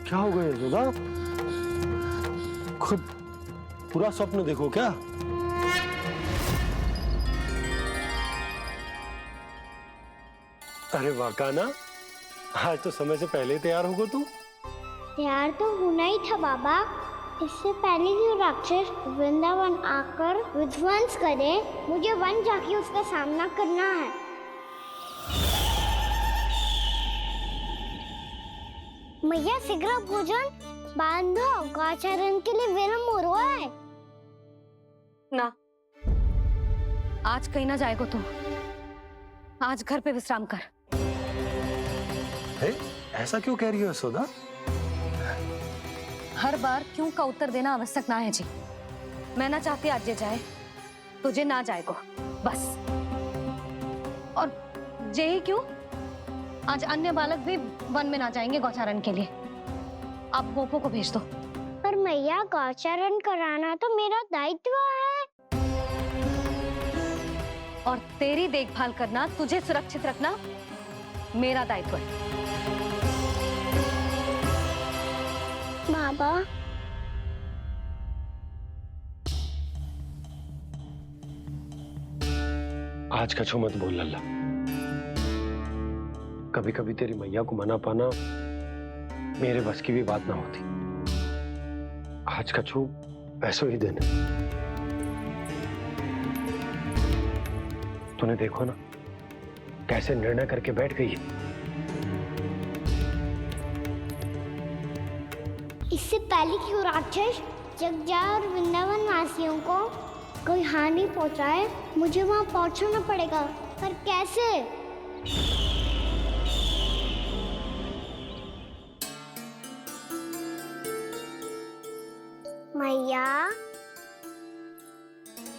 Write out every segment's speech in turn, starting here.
क्या हो गया यशोदा? खुद पूरा स्वप्न देखो क्या? अरे वाकाना, आज तो समय से पहले ही तैयार होगा तू। तैयार तो होना ही था बाबा। इससे पहले कि राक्षस वृंदावन आकर विध्वंस करे, मुझे वन जाके उसका सामना करना है। मैया शीघ्र भोजन बांधो, गौचरण के लिए विलंब हो रहा है। ना, आज कहीं ना जाएगा तुम। आज घर पे विश्राम कर। ऐसा क्यों कह रही हो यशोदा? हर बार क्यों का उत्तर देना आवश्यक ना है जी। मैं ना चाहती आज ये जाए, तुझे ना जाएगा बस। और जे ही क्यों, आज अन्य बालक भी वन में ना जाएंगे गौचारण के लिए। आप गोपो को भेज दो। पर मैया गौचरण कराना तो मेरा दायित्व है। और तेरी देखभाल करना, तुझे सुरक्षित रखना मेरा दायित्व है। बाबा, आज कछु मत बोल लल्ला। कभी कभी तेरी मैया को मना पाना मेरे बस की भी बात ना होती। आज कछु ऐसो ही दिन है। तूने देखो ना कैसे निर्णय करके बैठ गई है। इससे पहले कि वो राक्षस जगजा और वृंदावन वासियों को कोई हानि पहुंचाए, मुझे वहां पहुंचना पड़ेगा। पर कैसे? मैया,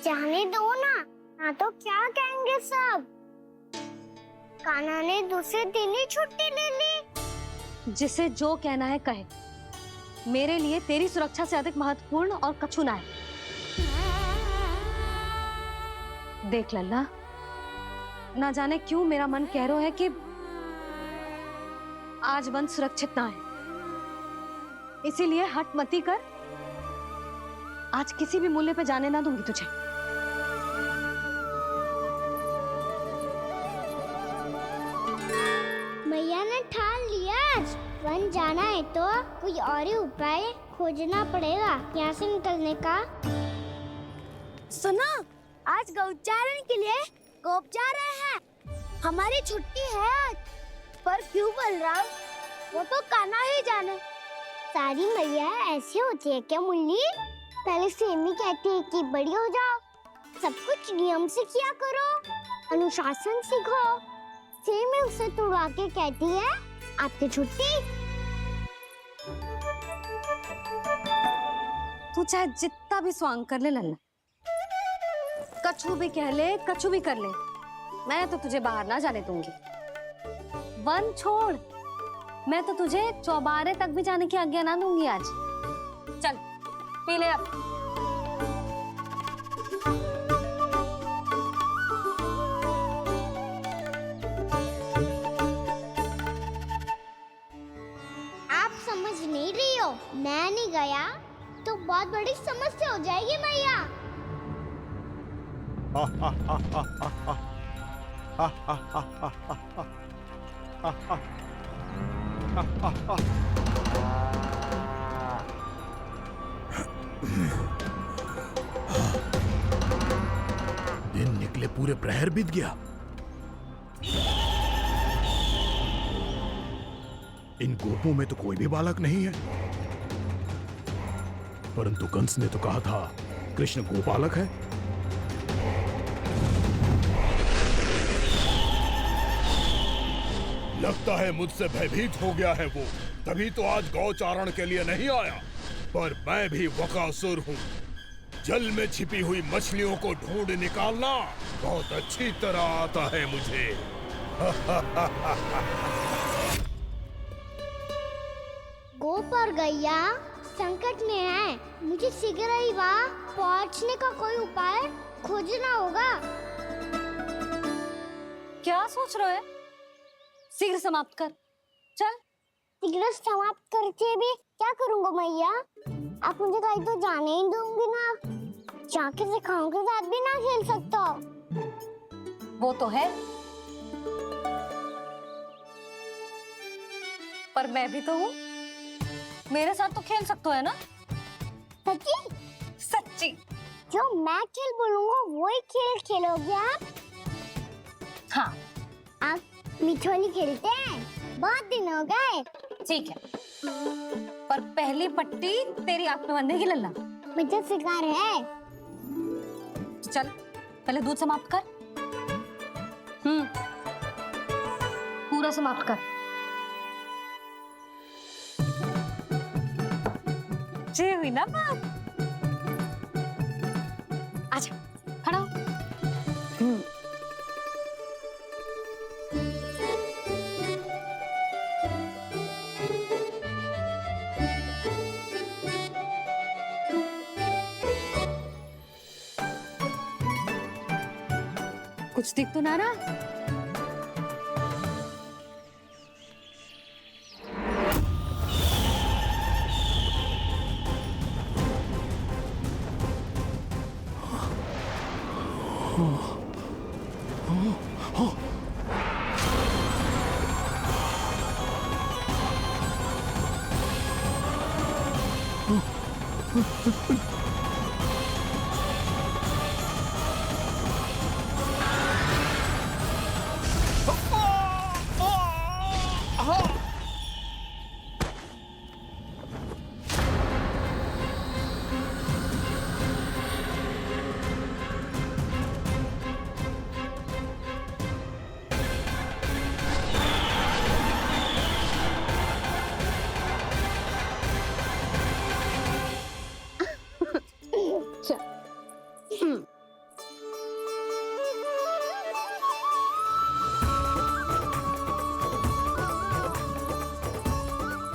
जाने दो ना, हाँ तो क्या कहेंगे सब? कान्हा ने दूसरे दिन ही छुट्टी ले ली। जिसे जो कहना है कहे। मेरे लिए तेरी सुरक्षा से अधिक महत्वपूर्ण और कछु ना है। देख लल्ला, ना जाने क्यों मेरा मन कह रहा है कि आज वन सुरक्षित ना है। इसीलिए हट मती कर। आज किसी भी मूल्य पे जाने ना दूंगी तुझे। मैया ने ठान लिया, वन जाना है तो कोई और ही उपाय खोजना पड़ेगा यहाँ से निकलने का। सुनो, आज गौचारण के लिए गोप जा रहे हैं। हमारी छुट्टी है आज। पर क्यों बलराम? वो तो कान्हा ही जाने। सारी मैया ऐसी होती है क्या मुन्नी? पहले सेमी कहती है कि बड़ी हो जाओ, सब कुछ नियम से किया करो, अनुशासन सीखो। सेमी उसे तुड़वा के कहती है आपकी छुट्टी। तू चाहे जितना भी स्वांग कर ले लल्ला, कछु भी कह ले, कछु भी कर ले, मैं तो तुझे बाहर ना जाने दूंगी। वन छोड़, मैं तो तुझे चौबारे तक भी जाने की आज्ञा ना दूंगी आज। चल पी ले अब। आप समझ नहीं रही हो, मैं नहीं गया तो बहुत बड़ी समस्या हो जाएगी मैया। दिन निकले पूरे प्रहर बीत गया। इन गोपों में तो कोई भी बालक नहीं है, परंतु कंस ने तो कहा था कृष्ण गोपालक है। लगता है मुझसे भयभीत हो गया है वो, तभी तो आज गौचारण के लिए नहीं आया। पर मैं भी वकासुर हूँ। जल में छिपी हुई मछलियों को ढूंढ निकालना बहुत अच्छी तरह आता है मुझे। गोप और गैया संकट में है, मुझे शीघ्र ही वहाँ पहुँचने का कोई उपाय खोजना होगा। क्या सोच रहे हो? शीघ्र समाप्त कर। चल सिगरेट समाप्त करके भी क्या करूंगा मैया? आप मुझे कहीं तो जाने ही दूंगी ना। जाके सिखाओं के साथ भी ना खेल सकता। वो तो है, पर मैं भी तो हूँ, मेरे साथ तो खेल सकते हो है ना? सच्ची? सच्ची। जो मैं खेल बोलूंगा वही खेल खेलोगे आप? हाँ आप मिठोली खेलते हैं? बहुत दिन हो गए। ठीक है, पर पहली पट्टी तेरी आंख में बनने की लल्ला। मुझे शिकार है। चल पहले दूध समाप्त कर। पूरा समाप्त कर। जे हुई ना बात। आजा खड़ा हो। कुछ दिख तो ना रहा?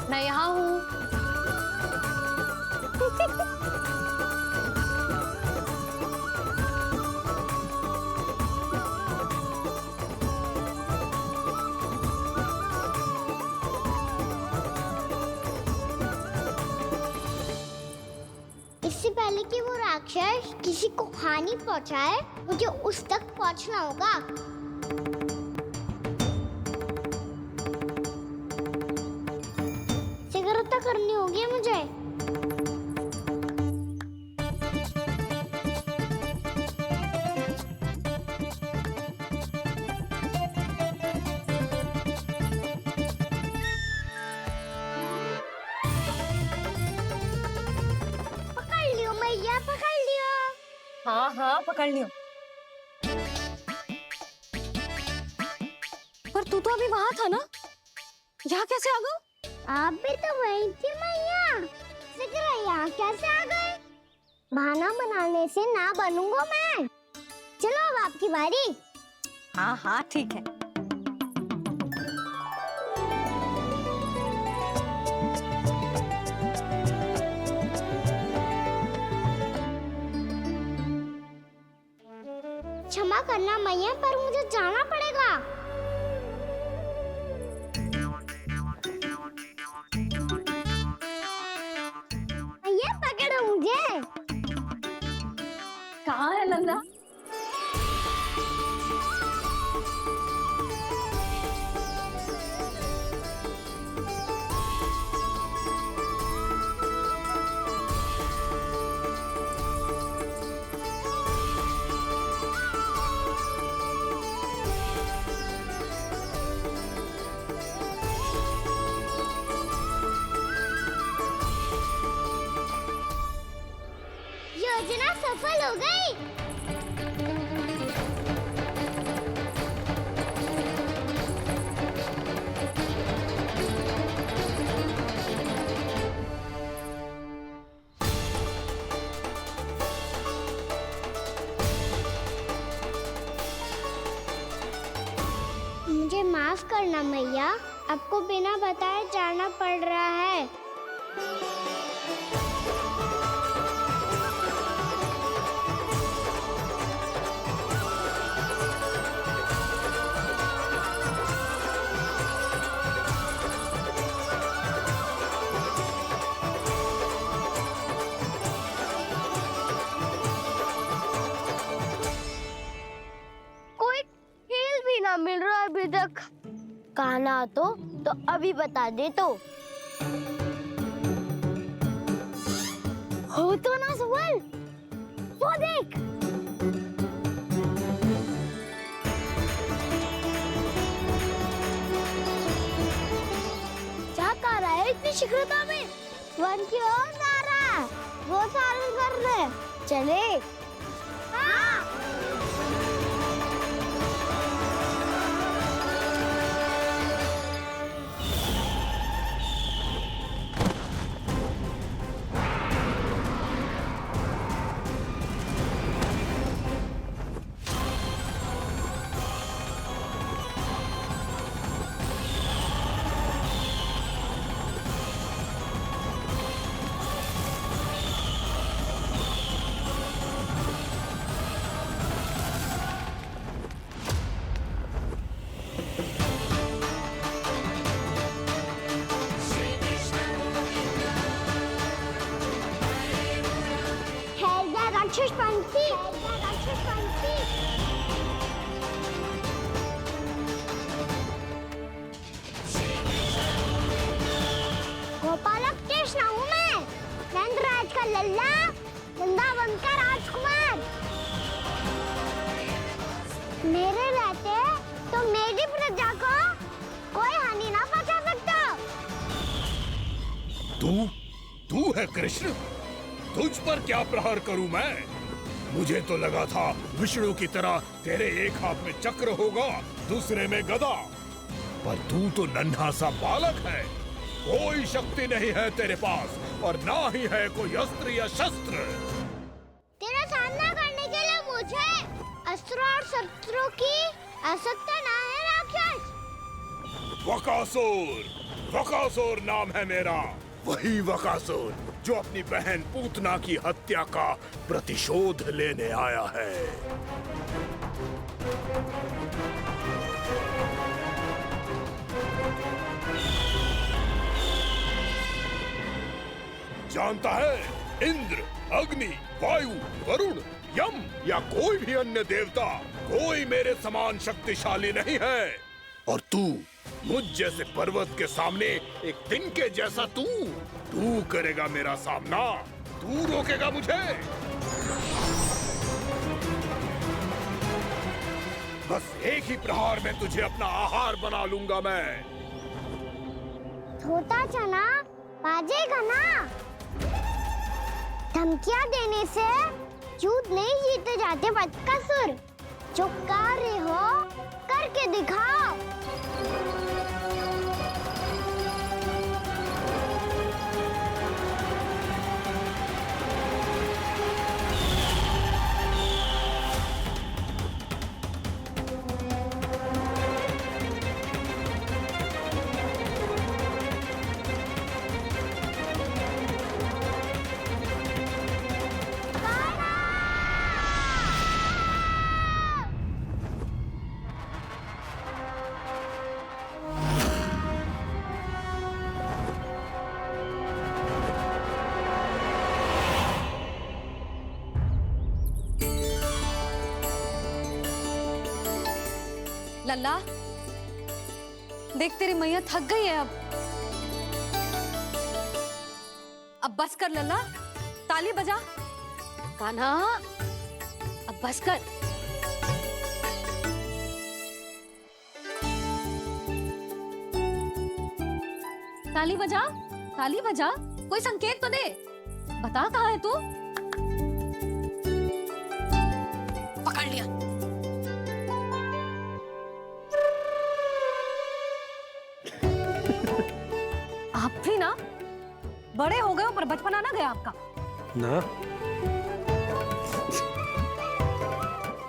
मैं यहाँ हूँ। इससे पहले कि वो राक्षस किसी को हानि पहुंचाए, मुझे उस तक पहुंचना होगा। सिगरेट करनी होगी मुझे। पकड़ लियो मैया, पकड़ लियो। हाँ हाँ पकड़ लियो। पर तू तो अभी वहां था ना, यहाँ कैसे आ गया? आप भी तो वही थी मैया। सिगरेट यहाँ कैसे आ गए? बहाना बनाने से ना बनूंगा मैं। चलो अब आपकी बारी। हाँ हाँ ठीक है। क्षमा करना मैया, पर मुझे जाना पड़ेगा। मैया पकड़ो मुझे। कहाँ है लल्ला? योजना सफल हो गई। मुझे माफ करना मैया, आपको बिना बताए जाना पड़ रहा है। क्या मिल रहा है अभी तक? कहना तो अभी बता दे तो। हो तो ना सुबल, वो देख। क्या कर रहा है इतनी शीघ्रता में? वन की ओर जा रहा है, वो चालू कर रहे। चले। हाँ। राक्षसपंथी, राक्षसपंथी। गोपालक कृष्ण हूँ मैं, नंदराज का लल्ला, वृंदावन का राजकुमार। मेरे रहते तो मेरी प्रजा को कोई हानि ना पहुंचा सकता। तू है कृष्ण? तुझ पर क्या प्रहार करूं मैं? मुझे तो लगा था विष्णु की तरह तेरे एक हाथ में चक्र होगा, दूसरे में गदा, पर तू तो नन्हा सा बालक है। कोई शक्ति नहीं है तेरे पास और ना ही है कोई अस्त्र या शस्त्र। तेरा सामना करने के लिए मुझे अस्त्र और शस्त्रों की आवश्यकता ना है राक्षस। वकासुर, वकासुर नाम है मेरा, वही वकासुर जो अपनी बहन पूतना की हत्या का प्रतिशोध लेने आया है। जानता है, इंद्र, अग्नि, वायु, वरुण, यम या कोई भी अन्य देवता कोई मेरे समान शक्तिशाली नहीं है। और तू, मुझ जैसे पर्वत के सामने एक तिनके जैसा तू करेगा मेरा सामना? तू रोकेगा मुझे? बस एक ही प्रहार में तुझे अपना आहार बना लूंगा मैं। छोटा चना बाजेगा ना। धमकियां देने से युद्ध नहीं जीते जाते बदकसूर। जो कार्य हो करके दिखाओ। लल्ला, देख तेरी मैया थक गई है अब बस कर लल्ला, ताली बजा। कान्हा, अब बस कर। ताली बजा, ताली बजा, कोई संकेत तो दे। बता कहाँ है तू? पकड़ लिया। आप भी ना बड़े हो गए हो, पर बचपना ना गया आपका ना।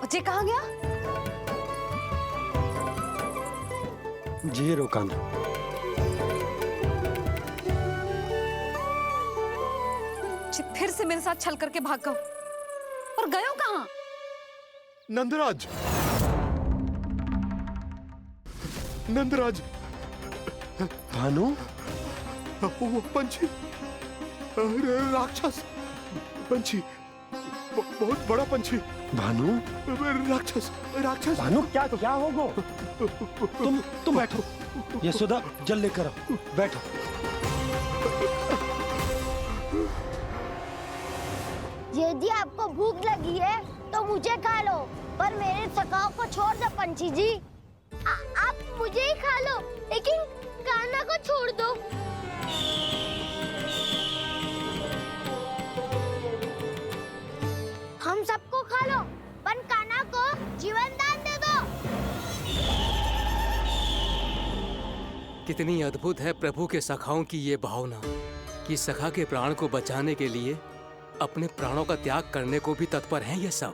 बच्चे कहाँ गया? जी रोकान। फिर से मेरे साथ छल करके भाग गए, और गए हो कहाँ? नंदराज, नंदराज, भानु, वो पंछी, राक्षस पंछी, बहुत बड़ा पंछी। भानु, राक्षस राक्षस। भानु क्या होगा? तुम बैठो। यशोदा जल लेकर आओ, बैठो। यदि आपको भूख लगी है तो मुझे खा लो, पर मेरे सखाओं को छोड़ दो पंछी जी। आप मुझे ही खा लो, लेकिन कान्हा को छोड़ दो। हम सबको खा लो, पर कान्हा को जीवन दान दे दो। कितनी अद्भुत है प्रभु के सखाओं की ये भावना कि सखा के प्राण को बचाने के लिए अपने प्राणों का त्याग करने को भी तत्पर हैं ये सब।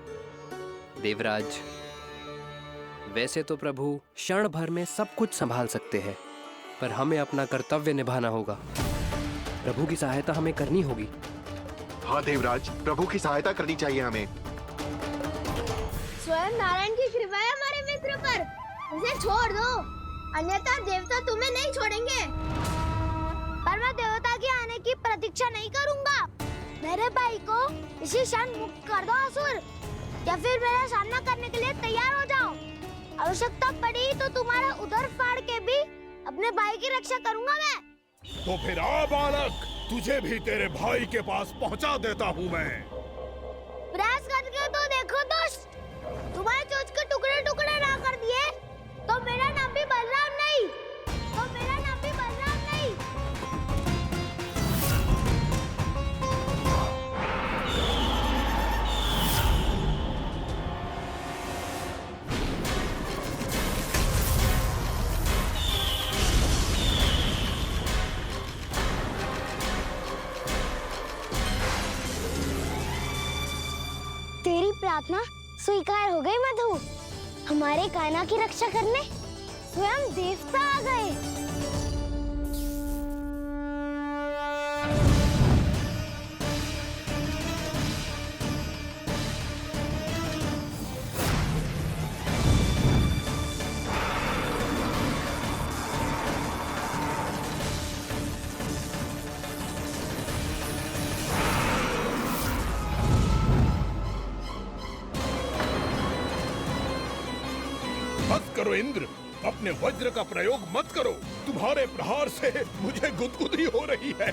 देवराज, वैसे तो प्रभु क्षण भर में सब कुछ संभाल सकते हैं, पर हमें अपना कर्तव्य निभाना होगा। प्रभु की सहायता हमें करनी होगी। हाँ देवराज, प्रभु की सहायता करनी चाहिए हमें। स्वयं नारायण की कृपा है हमारे मित्र पर, उसे छोड़ दो, अन्यथा देवता तुम्हें नहीं छोड़ेंगे। पर मैं देवता के आने की प्रतीक्षा नहीं करूंगा। मेरे भाई को इसी क्षण मुक्त कर दो असुर, या फिर मेरा सामना करने के लिए तैयार हो जाओ। आवश्यकता पड़ी तो तुम्हारा उदर फाड़ के भी अपने भाई की रक्षा करूंगा मैं। तो फिर आ बालक, तुझे भी तेरे भाई के पास पहुंचा देता हूँ मैं। प्रयास करके तो देखो दोस्त, तुम्हारे चोंच के टुकड़े टुकड़े ना कर दिए तो मेरा नाम भी बलराम नहीं, तो मेरा नाम भी बलराम नहीं। तेरी प्रार्थना स्वीकार हो गई मधु। हमारे कान्हा की रक्षा करने स्वयं देवता आ गए। मत करो इंद्र, अपने वज्र का प्रयोग मत करो। तुम्हारे प्रहार से मुझे गुदगुदी हो रही है।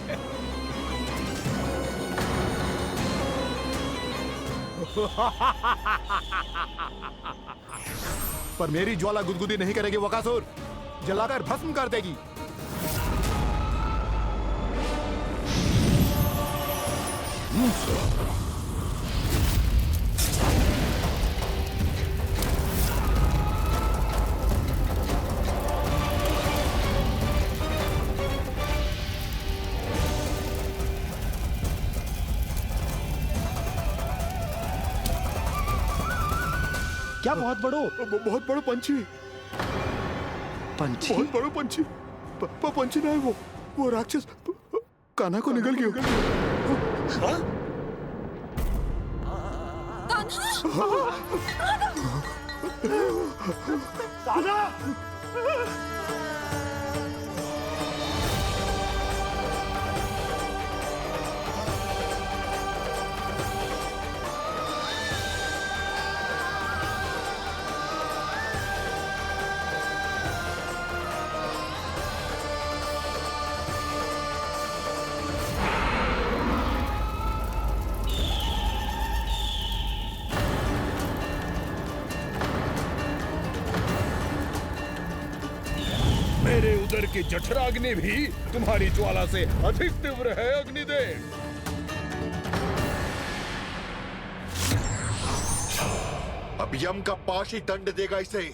पर मेरी ज्वाला गुदगुदी नहीं करेगी वकासुर, जलाकर भस्म कर देगी। क्या बहुत बड़ो? बहुत बड़ो पंछी, पंछी? बहुत बड़ो पंछी। पंछी ना है वो राक्षस कान्हा को निगल गया। मेरे उदर की जठराग्नि भी तुम्हारी ज्वाला से अधिक तीव्र है अग्निदेव। अब यम का पाश ही दंड देगा इसे।